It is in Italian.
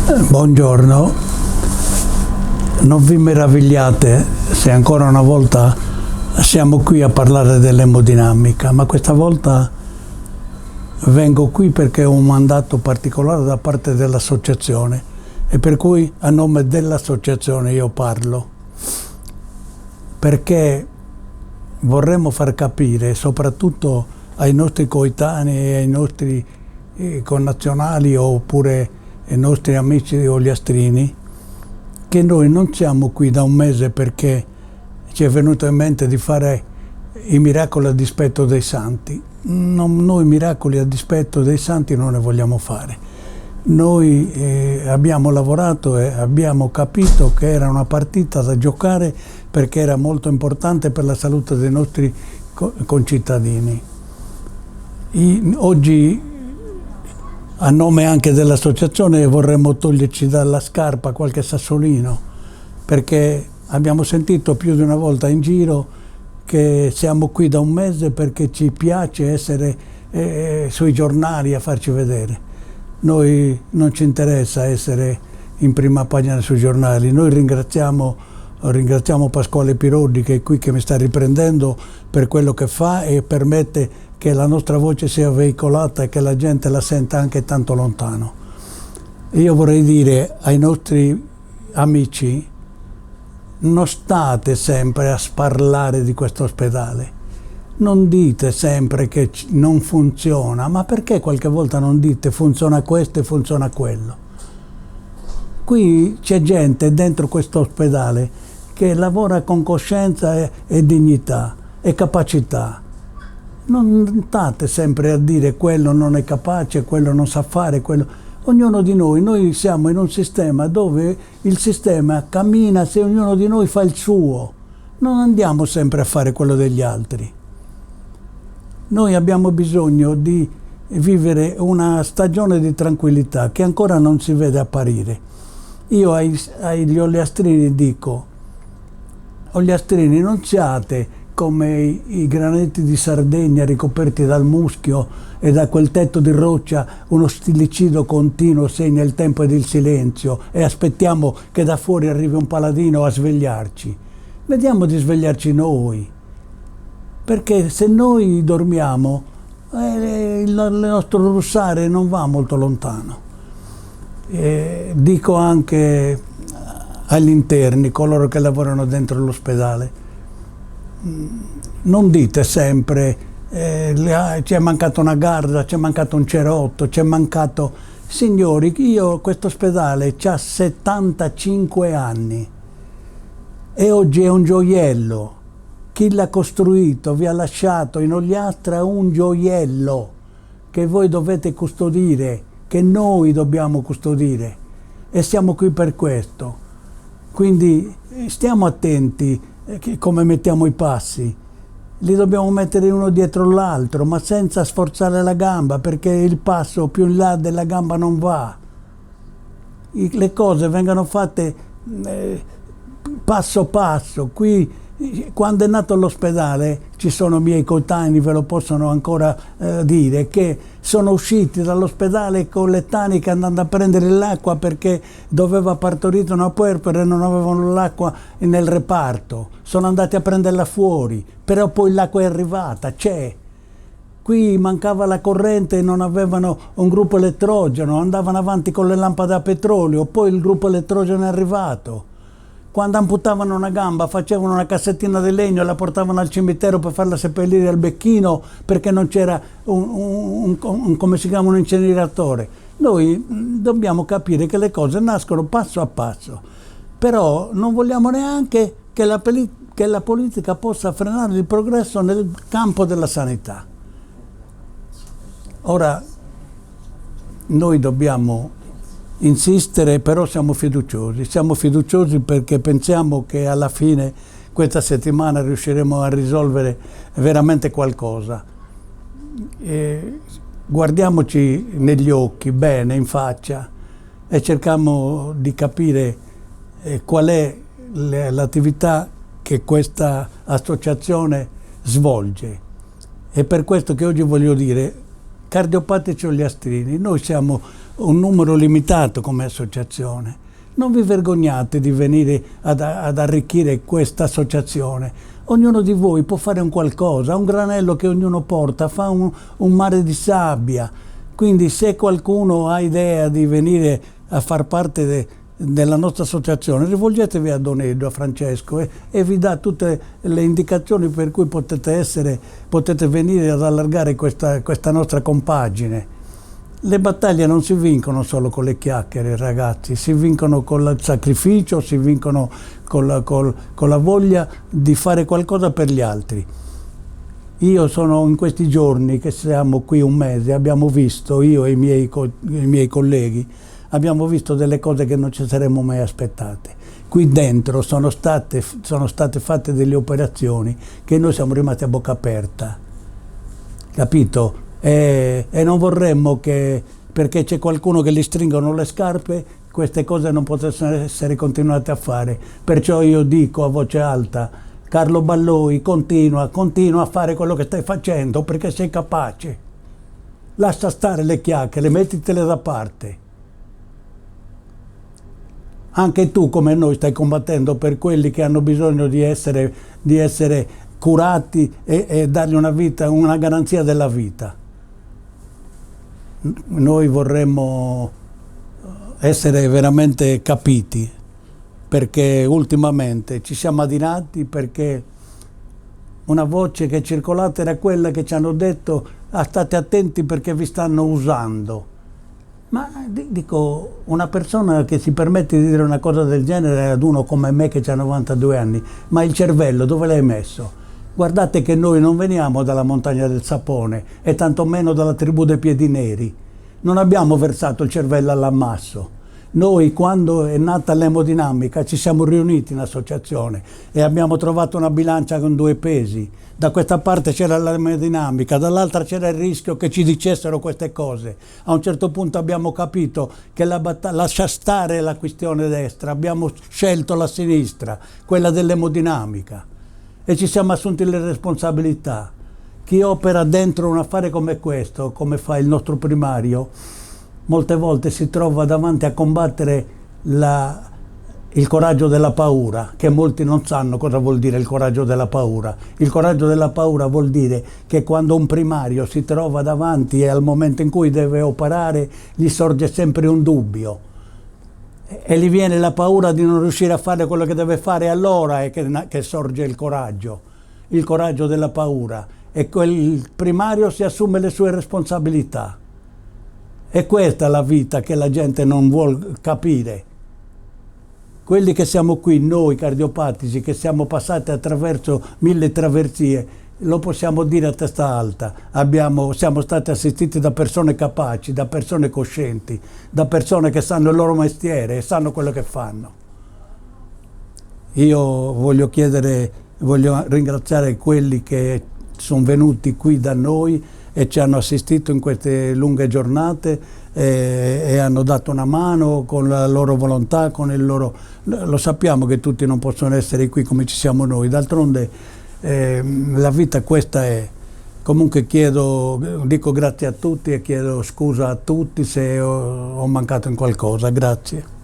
Buongiorno, non vi meravigliate se ancora una volta siamo qui a parlare dell'emodinamica, ma questa volta vengo qui perché ho un mandato particolare da parte dell'associazione e per cui a nome dell'associazione io parlo, perché vorremmo far capire soprattutto ai nostri coetanei e ai nostri connazionali oppure ai nostri amici ogliastrini che noi non siamo qui da un mese perché ci è venuto in mente di fare i miracoli a dispetto dei santi. Noi miracoli a dispetto dei santi non ne vogliamo fare. Noi abbiamo lavorato e abbiamo capito che era una partita da giocare perché era molto importante per la salute dei nostri concittadini. Oggi, a nome anche dell'associazione, vorremmo toglierci dalla scarpa qualche sassolino, perché abbiamo sentito più di una volta in giro che siamo qui da un mese perché ci piace essere sui giornali a farci vedere. Noi non ci interessa essere in prima pagina sui giornali. Noi ringraziamo Pasquale Pirolli che è qui, che mi sta riprendendo per quello che fa e permette che la nostra voce sia veicolata e che la gente la senta anche tanto lontano. Io vorrei dire ai nostri amici: non state sempre a sparlare di questo ospedale, non dite sempre che non funziona, ma perché qualche volta non dite funziona questo e funziona quello? Qui c'è gente dentro questo ospedale che lavora con coscienza e dignità e capacità. Non state sempre a dire quello non è capace, quello non sa fare, quello. Ognuno di noi siamo in un sistema dove il sistema cammina se ognuno di noi fa il suo. Non andiamo sempre a fare quello degli altri. Noi abbiamo bisogno di vivere una stagione di tranquillità che ancora non si vede apparire. Io agli ogliastrini dico: ogliastrini, non siate come i graneti di Sardegna ricoperti dal muschio e da quel tetto di roccia uno stillicidio continuo segna il tempo ed il silenzio e aspettiamo che da fuori arrivi un paladino a svegliarci. Vediamo di svegliarci noi, perché se noi dormiamo il nostro russare non va molto lontano. Dico anche agli interni, coloro che lavorano dentro l'ospedale: non dite sempre ci è mancato una garza, ci è mancato un cerotto, ci è mancato. Signori, questo ospedale ha 75 anni e oggi è un gioiello. Chi l'ha costruito vi ha lasciato in Ogliastra un gioiello che voi dovete custodire, che noi dobbiamo custodire, e siamo qui per questo. Quindi stiamo attenti come mettiamo i passi. Li dobbiamo mettere uno dietro l'altro, ma senza sforzare la gamba, perché il passo più in là della gamba non va. Le cose vengono fatte passo passo. Qui, quando è nato l'ospedale, ci sono miei coetanei, ve lo possono ancora dire, che sono usciti dall'ospedale coetanei che andando a prendere l'acqua perché doveva partorire una puerpera e non avevano l'acqua nel reparto. Sono andati a prenderla fuori, però poi l'acqua è arrivata, c'è. Qui mancava la corrente e non avevano un gruppo elettrogeno, andavano avanti con le lampade a petrolio, poi il gruppo elettrogeno è arrivato. Quando amputavano una gamba facevano una cassettina di legno e la portavano al cimitero per farla seppellire al becchino perché non c'era come si chiama, un inceneritore. Noi dobbiamo capire che le cose nascono passo a passo, però non vogliamo neanche che la politica possa frenare il progresso nel campo della sanità. Ora, noi dobbiamo insistere, però siamo fiduciosi perché pensiamo che alla fine questa settimana riusciremo a risolvere veramente qualcosa. Guardiamoci negli occhi, bene, in faccia, e cerchiamo di capire qual è l'attività che questa associazione svolge. È per questo che oggi voglio dire: cardiopatici ogliastrini, noi siamo un numero limitato come associazione. Non vi vergognate di venire ad arricchire questa associazione. Ognuno di voi può fare un qualcosa, un granello che ognuno porta, fa un mare di sabbia. Quindi se qualcuno ha idea di venire a far parte della nostra associazione, rivolgetevi a Don Edo, a Francesco, e vi dà tutte le indicazioni per cui potete venire ad allargare questa nostra compagine. Le battaglie non si vincono solo con le chiacchiere, ragazzi, si vincono con il sacrificio, si vincono con la voglia di fare qualcosa per gli altri. Io sono in questi giorni, che siamo qui un mese, abbiamo visto, io e i miei colleghi, abbiamo visto delle cose che non ci saremmo mai aspettate. Qui dentro sono state fatte delle operazioni che noi siamo rimasti a bocca aperta, capito? E non vorremmo che, perché c'è qualcuno che gli stringono le scarpe, queste cose non potessero essere continuate a fare. Perciò io dico a voce alta: Carlo Balloi, continua a fare quello che stai facendo, perché sei capace. Lascia stare le chiacchiere, mettitele da parte. Anche tu, come noi, stai combattendo per quelli che hanno bisogno di essere curati e dargli una vita, una garanzia della vita. Noi vorremmo essere veramente capiti, perché ultimamente ci siamo adirati, perché una voce che è circolata era quella che ci hanno detto: state attenti perché vi stanno usando. Ma dico, una persona che si permette di dire una cosa del genere ad uno come me che ha 92 anni, ma il cervello dove l'hai messo? Guardate che noi non veniamo dalla montagna del sapone e tantomeno dalla tribù dei piedi neri. Non abbiamo versato il cervello all'ammasso. Noi, quando è nata l'emodinamica, ci siamo riuniti in associazione e abbiamo trovato una bilancia con due pesi. Da questa parte c'era l'emodinamica, dall'altra c'era il rischio che ci dicessero queste cose. A un certo punto abbiamo capito che lascia stare la questione destra, abbiamo scelto la sinistra, quella dell'emodinamica, e ci siamo assunti le responsabilità. Chi opera dentro un affare come questo, come fa il nostro primario, molte volte si trova davanti a combattere il coraggio della paura, che molti non sanno cosa vuol dire il coraggio della paura. Il coraggio della paura vuol dire che quando un primario si trova davanti e al momento in cui deve operare gli sorge sempre un dubbio e gli viene la paura di non riuscire a fare quello che deve fare, allora è che sorge il coraggio della paura, e quel primario si assume le sue responsabilità. E questa è la vita che la gente non vuol capire. Quelli che siamo qui, noi cardiopatici, che siamo passati attraverso 1000 traversie, lo possiamo dire a testa alta. Siamo stati assistiti da persone capaci, da persone coscienti, da persone che sanno il loro mestiere e sanno quello che fanno. Io voglio ringraziare quelli che sono venuti qui da noi e ci hanno assistito in queste lunghe giornate e hanno dato una mano con la loro volontà, con il loro... Lo sappiamo che tutti non possono essere qui come ci siamo noi, d'altronde la vita questa è. Comunque dico grazie a tutti e chiedo scusa a tutti se ho mancato in qualcosa, grazie.